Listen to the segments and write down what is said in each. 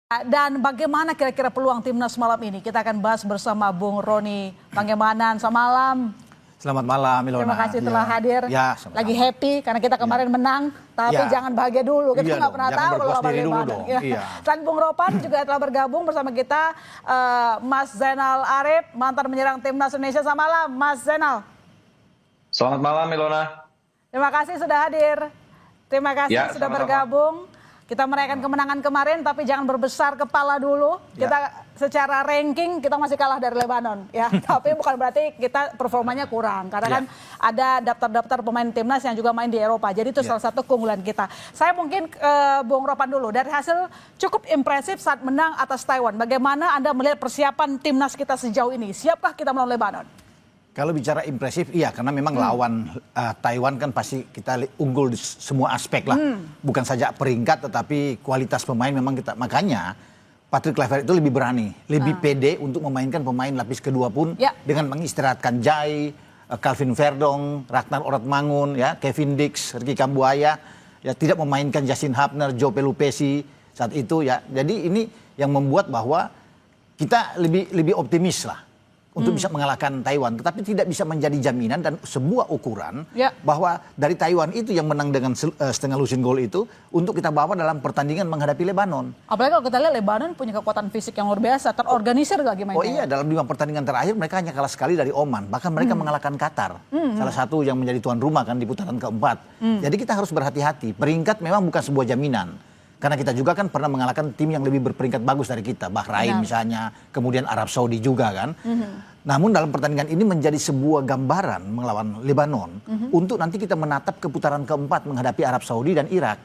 Dan bagaimana kira-kira peluang timnas malam ini? Kita akan bahas bersama Bung Roni Pangemanan. Selamat malam. Selamat malam, Ilona. Terima kasih telah hadir. Ya, lagi happy karena kita kemarin menang, tapi jangan bahagia dulu. Kita nggak pernah tahu kalau bagaimana. Selain Bung Ropan juga telah bergabung bersama kita Mas Zainal Arif, mantan menyerang timnas Indonesia. Selamat malam, Mas Zainal. Selamat malam, Ilona. Terima kasih sudah hadir. Terima kasih sudah bergabung. Kita merayakan kemenangan kemarin, tapi jangan berbesar kepala dulu. Kita secara ranking kita masih kalah dari Lebanon, ya. Tapi bukan berarti kita performanya kurang, karena kan ada daftar-daftar pemain timnas yang juga main di Eropa. Jadi itu salah satu keunggulan kita. Saya mungkin Bung Ropan dulu. Dari hasil cukup impresif saat menang atas Taiwan, bagaimana Anda melihat persiapan timnas kita sejauh ini? Siapkah kita melawan Lebanon? Kalau bicara impresif, iya, karena memang lawan Taiwan kan pasti kita unggul di semua aspek lah. Bukan saja peringkat, tetapi kualitas pemain memang kita. Makanya Patrick Kluivert itu lebih berani, lebih pede untuk memainkan pemain lapis kedua pun dengan mengistirahatkan Jai, Calvin Verdong, Ragnar Oratmangun, ya, Kevin Dix, Ricky Kambuaya, ya, tidak memainkan Justin Hapner, Joe Pelupesi saat itu, ya. Jadi ini yang membuat bahwa kita lebih optimis lah untuk bisa mengalahkan Taiwan, tetapi tidak bisa menjadi jaminan dan sebuah ukuran bahwa dari Taiwan itu yang menang dengan setengah losing goal itu untuk kita bawa dalam pertandingan menghadapi Lebanon. Apalagi kalau kita lihat Lebanon punya kekuatan fisik yang luar biasa, terorganisir lagi mainnya. Oh iya, dalam 5 pertandingan terakhir mereka hanya kalah sekali dari Oman, bahkan mereka mengalahkan Qatar, salah satu yang menjadi tuan rumah kan di putaran keempat. Jadi kita harus berhati-hati, peringkat memang bukan sebuah jaminan. Karena kita juga kan pernah mengalahkan tim yang lebih berperingkat bagus dari kita. Bahrain misalnya, kemudian Arab Saudi juga kan. Namun dalam pertandingan ini menjadi sebuah gambaran melawan Lebanon. Untuk nanti kita menatap ke putaran keempat menghadapi Arab Saudi dan Irak.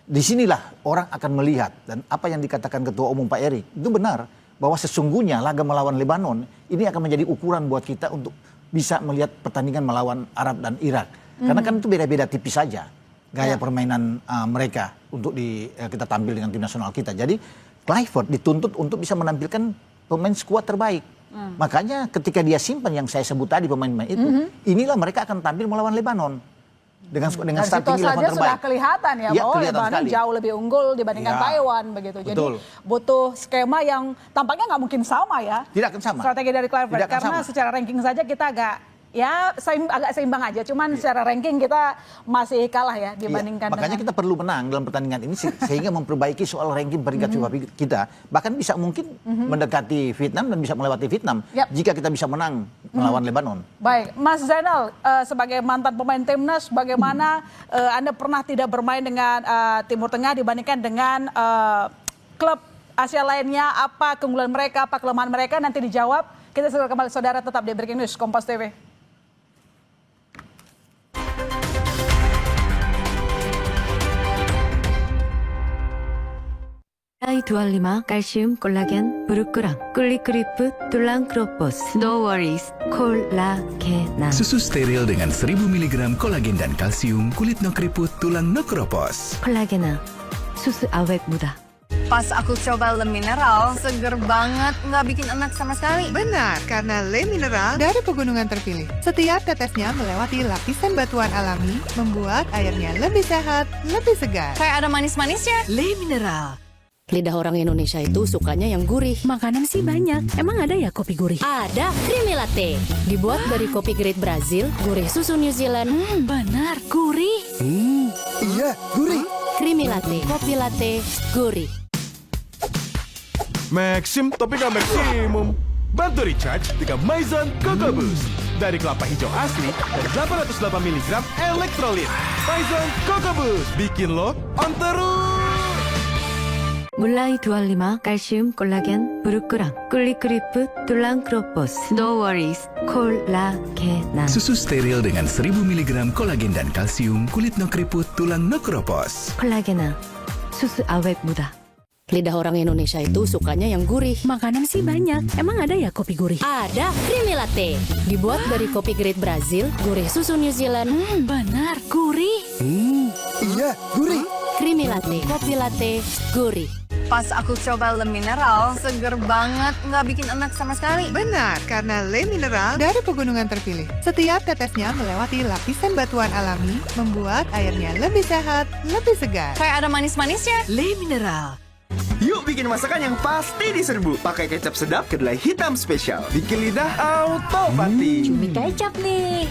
Disinilah orang akan melihat. Dan apa yang dikatakan Ketua Umum Pak Erik, itu benar. Bahwa sesungguhnya laga melawan Lebanon, ini akan menjadi ukuran buat kita untuk bisa melihat pertandingan melawan Arab dan Irak. Karena kan itu beda-beda tipis saja gaya permainan mereka untuk kita tampil dengan tim nasional kita. Jadi Kluivert dituntut untuk bisa menampilkan pemain skuad terbaik. Makanya ketika dia simpan yang saya sebut tadi pemain-pemain itu, inilah mereka akan tampil melawan Lebanon dengan starting 11 terbaik. Sudah kelihatan ya, bahwa Lebanon jauh lebih unggul dibandingkan Taiwan begitu. Jadi butuh skema yang tampaknya nggak mungkin sama ya. Tidak akan sama. Strategi dari Kluivert karena secara ranking saja kita agak agak seimbang aja, cuman secara ranking kita masih kalah ya dibandingkan makanya kita perlu menang dalam pertandingan ini sehingga memperbaiki soal ranking peringkat FIFA kita. Bahkan bisa mungkin mendekati Vietnam dan bisa melewati Vietnam jika kita bisa menang melawan Lebanon. Baik, Mas Zainal, sebagai mantan pemain timnas, bagaimana Anda pernah tidak bermain dengan Timur Tengah dibandingkan dengan klub Asia lainnya? Apa keunggulan mereka, apa kelemahan mereka? Nanti dijawab. Kita segera kembali saudara, tetap di Breaking News Kompas TV. Dual5 kalsium 콜라겐 부르크랑 꿀리크리프 툴랑 크로포스 No worries 콜라겐 Susu steril dengan 1000 mg kolagen dan kalsium, kulit no keriput, tulang no keropos. 콜라겐 susu awet muda. Pas aku coba Le Mineral, seger banget, nggak bikin enak sama sekali. Benar, karena Le Mineral dari pegunungan terpilih. Setiap tetesnya melewati lapisan batuan alami, membuat airnya lebih sehat, lebih segar. Kayak ada manis-manisnya. Le Mineral. Lidah orang Indonesia itu sukanya yang gurih. Makanan sih banyak. Emang ada ya kopi gurih? Ada, Creamy Latte. Dibuat dari kopi grade Brazil, gurih susu New Zealand. Benar, gurih. Iya, gurih. Creamy Latte, kopi latte, gurih. Maxim tapi gak maksimum. Bantu recharge dengan Maison Coco Boost. Dari kelapa hijau asli dan 808 mg elektrolit. Maison Coco Boost bikin lo on terus. 물라이 두알5 칼슘 콜라겐 부르크랑 꿀리크리프 툴랑 크로포스 No worries 콜라겐 Susu steril dengan 1000 mg kolagen dan kalsium, kulit no keriput, tulang no keropos. 콜라겐 susu awet muda. Lidah orang Indonesia itu sukanya yang gurih. Makanan sih banyak. Emang ada ya kopi gurih? Ada, Creamy Latte. Dibuat dari kopi grade Brazil, gurih susu New Zealand. Benar, gurih. Iya, gurih. Creamy Latte, kopi latte, gurih. Pas aku coba Le Mineral, seger banget, nggak bikin enak sama sekali. Benar, karena Le Mineral dari pegunungan terpilih. Setiap tetesnya melewati lapisan batuan alami, membuat airnya lebih sehat, lebih segar. Kayak ada manis-manisnya. Le Mineral. Yuk bikin masakan yang pasti diserbu. Pakai kecap sedap kedelai hitam spesial. Bikin lidah auto pati. Cumi kecap nih.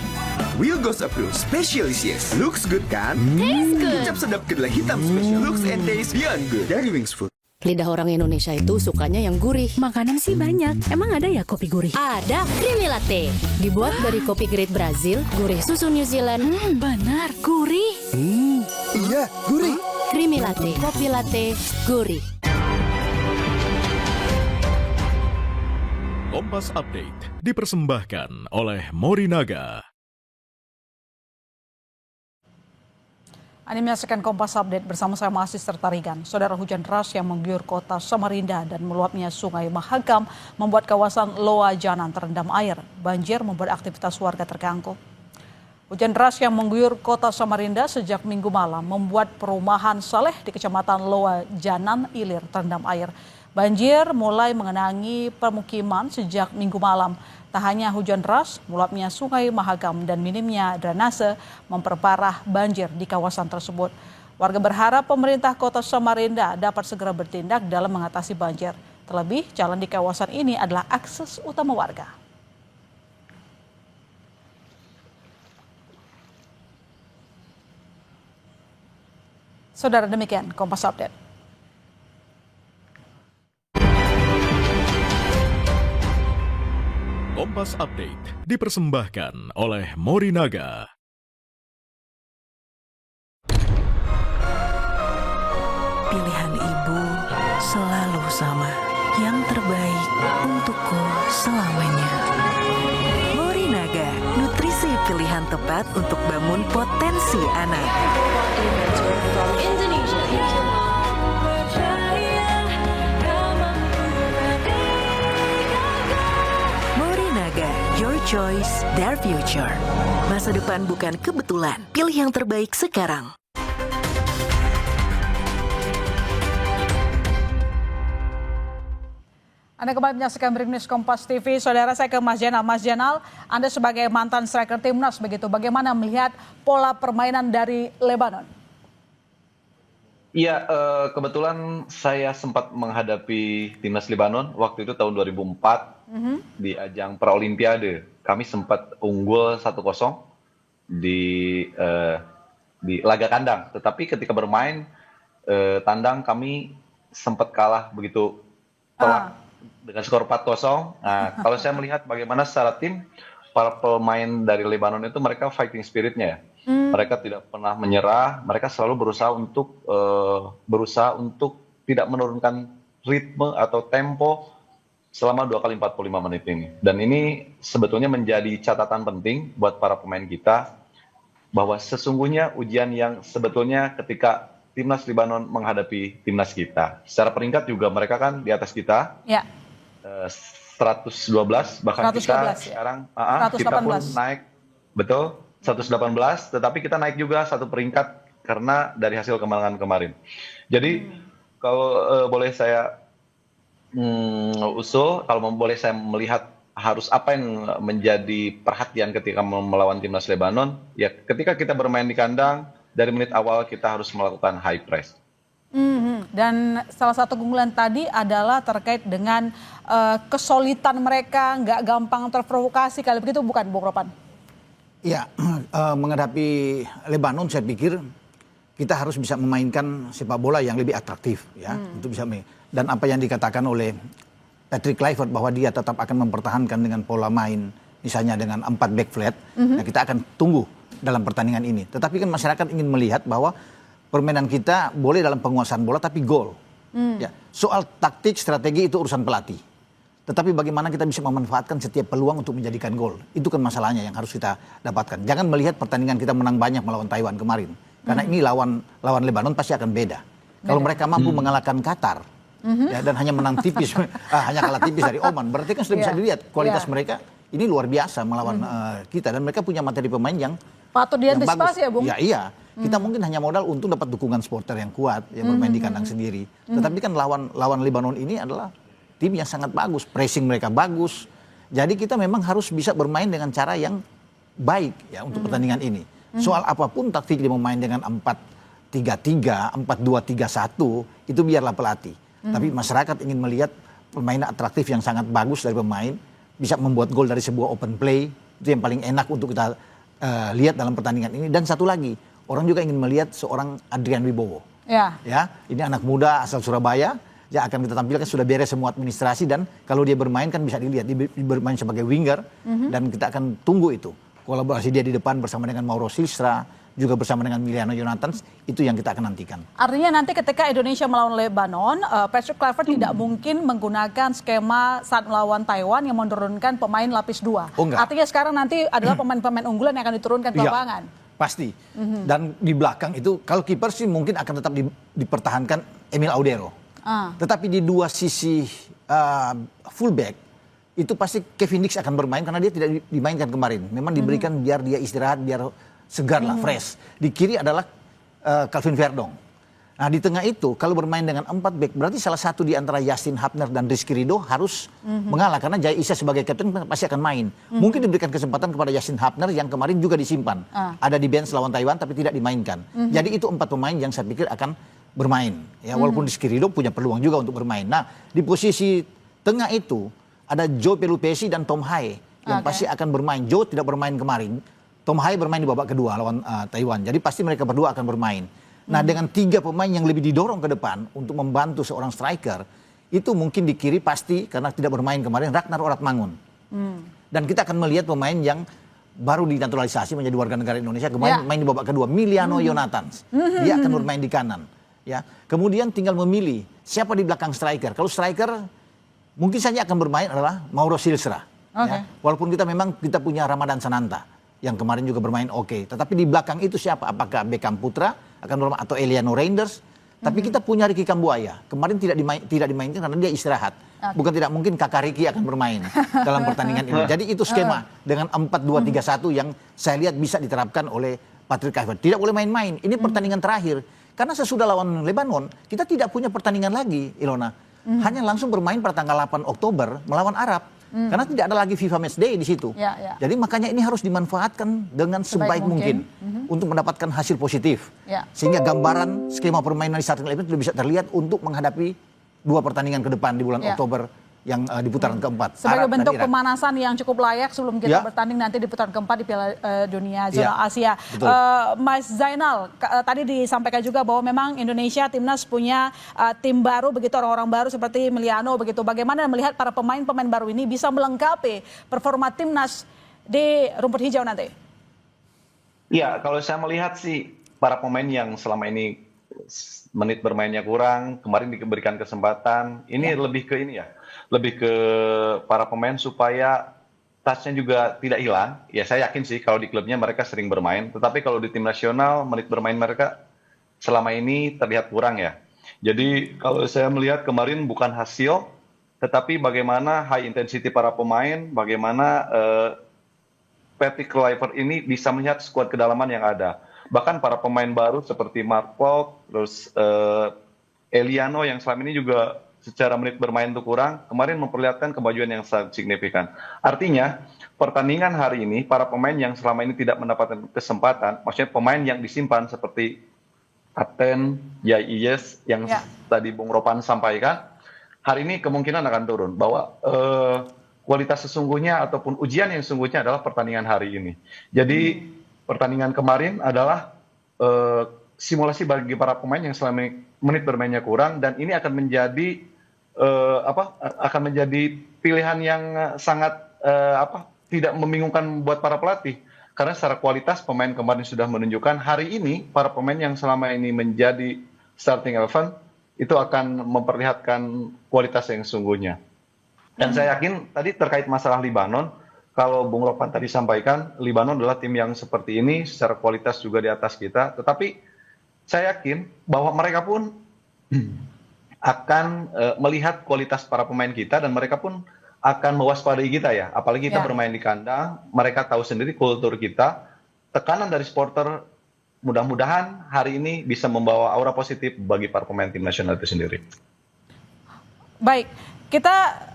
Will Goes Approve Specialisius. Looks good kan? Taste good. Kecap sedap kedelai hitam spesial. Looks and taste beyond good. Dari Wings Food. Lidah orang Indonesia itu sukanya yang gurih. Makanan sih banyak. Emang ada ya kopi gurih? Ada, Creamy Latte. Dibuat dari kopi grade Brazil, gurih susu New Zealand. Benar, gurih. Iya, gurih. Creamy Latte, kopi latte, gurih. Kompas Update dipersembahkan oleh Morinaga. Anda menyaksikan Kompas Update bersama saya Masih Tertarigan. Saudara, hujan deras yang mengguyur kota Samarinda dan meluapnya sungai Mahakam membuat kawasan Loa Janan terendam air. Banjir membuat aktivitas warga terganggu. Hujan deras yang mengguyur kota Samarinda sejak Minggu malam membuat perumahan Saleh di Kecamatan Loa Janan Ilir terendam air. Banjir mulai mengenangi permukiman sejak Minggu malam. Tak hanya hujan deras, meluapnya sungai Mahakam dan minimnya drainase memperparah banjir di kawasan tersebut. Warga berharap pemerintah kota Samarinda dapat segera bertindak dalam mengatasi banjir. Terlebih, jalan di kawasan ini adalah akses utama warga. Saudara, demikian Kompas Update. Kompas Update dipersembahkan oleh Morinaga. Pilihan ibu selalu sama, yang terbaik untukku selamanya. Morinaga, nutrisi pilihan tepat untuk bangun potensi anak. Your choice, their future. Masa depan bukan kebetulan. Pilih yang terbaik sekarang. Anda kembali menyaksikan Breaking News Kompas TV. Saudara, saya ke Mas Jenal. Mas Jenal, Anda sebagai mantan striker timnas begitu, bagaimana melihat pola permainan dari Lebanon? Iya, kebetulan saya sempat menghadapi timnas Lebanon waktu itu tahun 2004 di ajang Paralimpiade. Kami sempat unggul 1-0 di laga kandang. Tetapi ketika bermain tandang kami sempat kalah begitu telak dengan skor 4-0. Nah, kalau saya melihat bagaimana secara tim, para pemain dari Lebanon itu mereka fighting spiritnya ya. Mereka tidak pernah menyerah, mereka selalu berusaha untuk tidak menurunkan ritme atau tempo selama 2 kali 45 menit ini. Dan ini sebetulnya menjadi catatan penting buat para pemain kita, bahwa sesungguhnya ujian yang sebetulnya ketika timnas Lebanon menghadapi timnas kita. Secara peringkat juga mereka kan di atas kita, ya. 112, bahkan 112, kita ya. Sekarang kita pun naik, betul, 118, tetapi kita naik juga 1 peringkat karena dari hasil kemenangan kemarin. Jadi kalau boleh saya usul, kalau boleh saya melihat harus apa yang menjadi perhatian ketika melawan timnas Lebanon, ya ketika kita bermain di kandang, dari menit awal kita harus melakukan high press. Dan salah satu keunggulan tadi adalah terkait dengan kesulitan mereka, nggak gampang terprovokasi, kali begitu bukan, Bung Ropan? Ya, menghadapi Lebanon saya pikir kita harus bisa memainkan sepak bola yang lebih atraktif ya, untuk bisa dan apa yang dikatakan oleh Patrick Kluivert bahwa dia tetap akan mempertahankan dengan pola main misalnya dengan 4 back flat, nah kita akan tunggu dalam pertandingan ini. Tetapi kan masyarakat ingin melihat bahwa permainan kita boleh dalam penguasaan bola tapi gol. Ya, soal taktik, strategi itu urusan pelatih. Tetapi bagaimana kita bisa memanfaatkan setiap peluang untuk menjadikan gol. Itu kan masalahnya yang harus kita dapatkan. Jangan melihat pertandingan kita menang banyak melawan Taiwan kemarin. Karena ini lawan Lebanon pasti akan beda. Kalau mereka mampu mengalahkan Qatar ya, dan hanya menang tipis, hanya kalah tipis dari Oman, berarti kan sudah bisa dilihat kualitas mereka ini luar biasa melawan kita. Dan mereka punya materi pemain yang patut diantisipasi ya, Bung? Ya, iya. Kita mungkin hanya modal untuk dapat dukungan supporter yang kuat, yang bermain di kandang sendiri. Tetapi kan lawan Lebanon ini adalah tim yang sangat bagus, pressing mereka bagus. Jadi kita memang harus bisa bermain dengan cara yang baik ya untuk pertandingan ini. Soal apapun taktik dia bermain dengan 4-3-3, 4-2-3-1, itu biarlah pelatih. Tapi masyarakat ingin melihat pemain atraktif yang sangat bagus dari pemain, bisa membuat gol dari sebuah open play, itu yang paling enak untuk kita lihat dalam pertandingan ini. Dan satu lagi, orang juga ingin melihat seorang Adrian Wibowo. Ya, ini anak muda asal Surabaya, yang akan kita tampilkan sudah beres semua administrasi, dan kalau dia bermain kan bisa dilihat, dia bermain sebagai winger, dan kita akan tunggu itu. Kolaborasi dia di depan bersama dengan Mauro Silstra, juga bersama dengan Miliano Jonathans, itu yang kita akan nantikan. Artinya nanti ketika Indonesia melawan Lebanon, Patrick Kluivert tidak mungkin menggunakan skema saat melawan Taiwan yang menurunkan pemain lapis 2. Artinya sekarang nanti adalah pemain-pemain unggulan yang akan diturunkan ke lapangan. Pasti. Dan di belakang itu, kalau kiper sih mungkin akan tetap dipertahankan Emil Audero. Tetapi di dua sisi fullback, itu pasti Kevin Dix akan bermain karena dia tidak dimainkan kemarin. Memang diberikan biar dia istirahat, biar segar lah, fresh. Di kiri adalah Calvin Verdong. Nah di tengah itu kalau bermain dengan 4 back berarti salah satu di antara Justin Hapner dan Rizky Ridho harus mengalah karena Jai Isa sebagai kapten pasti akan main. Mungkin diberikan kesempatan kepada Justin Hapner yang kemarin juga disimpan. Ada di bench lawan Taiwan tapi tidak dimainkan. Jadi itu 4 pemain yang saya pikir akan bermain. Ya walaupun Rizky Ridho punya peluang juga untuk bermain. Nah di posisi tengah itu ada Joe Pelupesi dan Tom Hai yang pasti akan bermain. Joe tidak bermain kemarin. Tom Hai bermain di babak kedua lawan Taiwan. Jadi pasti mereka berdua akan bermain. Nah dengan 3 pemain yang lebih didorong ke depan untuk membantu seorang striker, itu mungkin di kiri pasti karena tidak bermain kemarin Ragnar Oratmangun. Dan kita akan melihat pemain yang baru dinaturalisasi menjadi warga negara Indonesia, kemarin main di babak kedua, Miliano Jonathans. Dia akan bermain di kanan. Ya. Kemudian tinggal memilih siapa di belakang striker. Kalau striker mungkin saja akan bermain adalah Mauro Silstra. Ya. Walaupun kita punya Ramadan Sananta yang kemarin juga bermain oke. Tetapi di belakang itu siapa? Apakah Beckham Putra akan bermain atau Eliano Reinders? Tapi kita punya Ricky Kambuaya. Kemarin tidak dimainkan karena dia istirahat. Bukan tidak mungkin kakak Ricky akan bermain dalam pertandingan ini. Jadi itu skema dengan 4-2-3-1 yang saya lihat bisa diterapkan oleh Patrick Kluivert. Tidak boleh main-main. Ini pertandingan terakhir. Karena sesudah lawan Lebanon, kita tidak punya pertandingan lagi, Ilona. Hanya langsung bermain pada tanggal 8 Oktober melawan Arab. Karena tidak ada lagi FIFA Matchday di situ. Jadi makanya ini harus dimanfaatkan dengan sebaik mungkin untuk mendapatkan hasil positif. Sehingga gambaran skema permainan di starting eleven sudah bisa terlihat untuk menghadapi 2 pertandingan ke depan di bulan Oktober yang di putaran keempat. Sebagai bentuk pemanasan yang cukup layak sebelum kita bertanding nanti di putaran keempat di Piala Dunia Zona Asia. Mas Zainal, tadi disampaikan juga bahwa memang Indonesia timnas punya tim baru begitu, orang-orang baru seperti Miliano begitu. Bagaimana melihat para pemain-pemain baru ini bisa melengkapi performa timnas di rumput hijau nanti? Ya, kalau saya melihat sih para pemain yang selama ini menit bermainnya kurang, kemarin diberikan kesempatan, ini lebih ke ini ya. Lebih ke para pemain supaya touch-nya juga tidak hilang. Ya saya yakin sih kalau di klubnya mereka sering bermain. Tetapi kalau di tim nasional menit bermain mereka selama ini terlihat kurang ya. Jadi kalau saya melihat kemarin bukan hasil, tetapi bagaimana high intensity para pemain, bagaimana Patrick Kluivert ini bisa melihat skuad kedalaman yang ada. Bahkan para pemain baru seperti Mark Polk, terus Eliano yang selama ini juga secara menit bermain itu kurang, kemarin memperlihatkan kemajuan yang sangat signifikan. Artinya, pertandingan hari ini, para pemain yang selama ini tidak mendapatkan kesempatan, maksudnya pemain yang disimpan seperti Kapten Jai Iyes yang tadi Bung Ropan sampaikan, hari ini kemungkinan akan turun. Bahwa kualitas sesungguhnya ataupun ujian yang sesungguhnya adalah pertandingan hari ini. Jadi, pertandingan kemarin adalah simulasi bagi para pemain yang selama ini menit bermainnya kurang, dan ini akan menjadi pilihan yang sangat tidak membingungkan buat para pelatih, karena secara kualitas pemain kemarin sudah menunjukkan. Hari ini para pemain yang selama ini menjadi starting 11 itu akan memperlihatkan kualitas yang sesungguhnya. Dan saya yakin tadi terkait masalah Libanon, kalau Bung Ropan tadi sampaikan Libanon adalah tim yang seperti ini, secara kualitas juga di atas kita, tetapi saya yakin bahwa mereka pun akan melihat kualitas para pemain kita, dan mereka pun akan mewaspadai kita ya. Apalagi kita bermain di kandang, mereka tahu sendiri kultur kita. Tekanan dari supporter mudah-mudahan hari ini bisa membawa aura positif bagi para pemain tim nasional itu sendiri. Baik, kita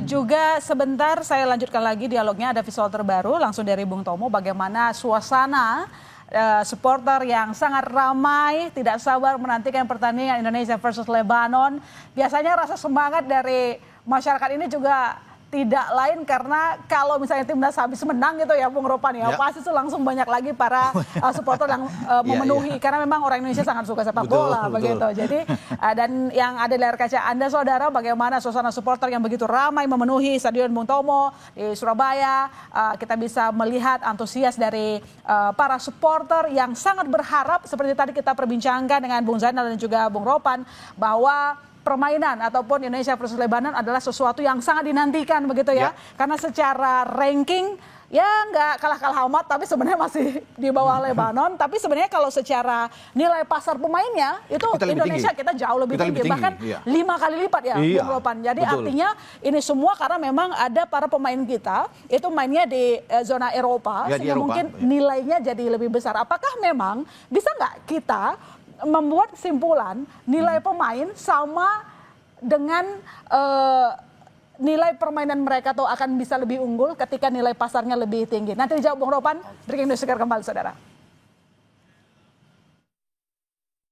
juga sebentar saya lanjutkan lagi dialognya, ada visual terbaru langsung dari Bung Tomo bagaimana suasana supporter yang sangat ramai, tidak sabar menantikan pertandingan Indonesia versus Lebanon. Biasanya rasa semangat dari masyarakat ini juga tidak lain karena kalau misalnya timnas habis menang gitu ya Bung Ropan ya, pasti itu langsung banyak lagi para supporter yang memenuhi karena memang orang Indonesia sangat suka sepak bola begitu. Jadi dan yang ada di layar kaca Anda saudara, bagaimana suasana supporter yang begitu ramai memenuhi Stadion Bung Tomo di Surabaya. Kita bisa melihat antusias dari para supporter yang sangat berharap seperti tadi kita perbincangkan dengan Bung Zainal dan juga Bung Ropan bahwa permainan ataupun Indonesia versus Lebanon adalah sesuatu yang sangat dinantikan begitu ya. Karena secara ranking ya nggak kalah-kalah amat tapi sebenarnya masih di bawah Lebanon. Tapi sebenarnya kalau secara nilai pasar pemainnya itu Indonesia kita jauh lebih tinggi. Bahkan 5 kali lipat ya Bung Ropan. Jadi artinya ini semua karena memang ada para pemain kita itu mainnya di zona Eropa sehingga mungkin nilainya jadi lebih besar. Apakah memang bisa nggak kita membuat kesimpulan nilai pemain sama dengan nilai permainan mereka atau akan bisa lebih unggul ketika nilai pasarnya lebih tinggi? Nanti dijawab Bung Ropan. Breaking News segera kembali saudara.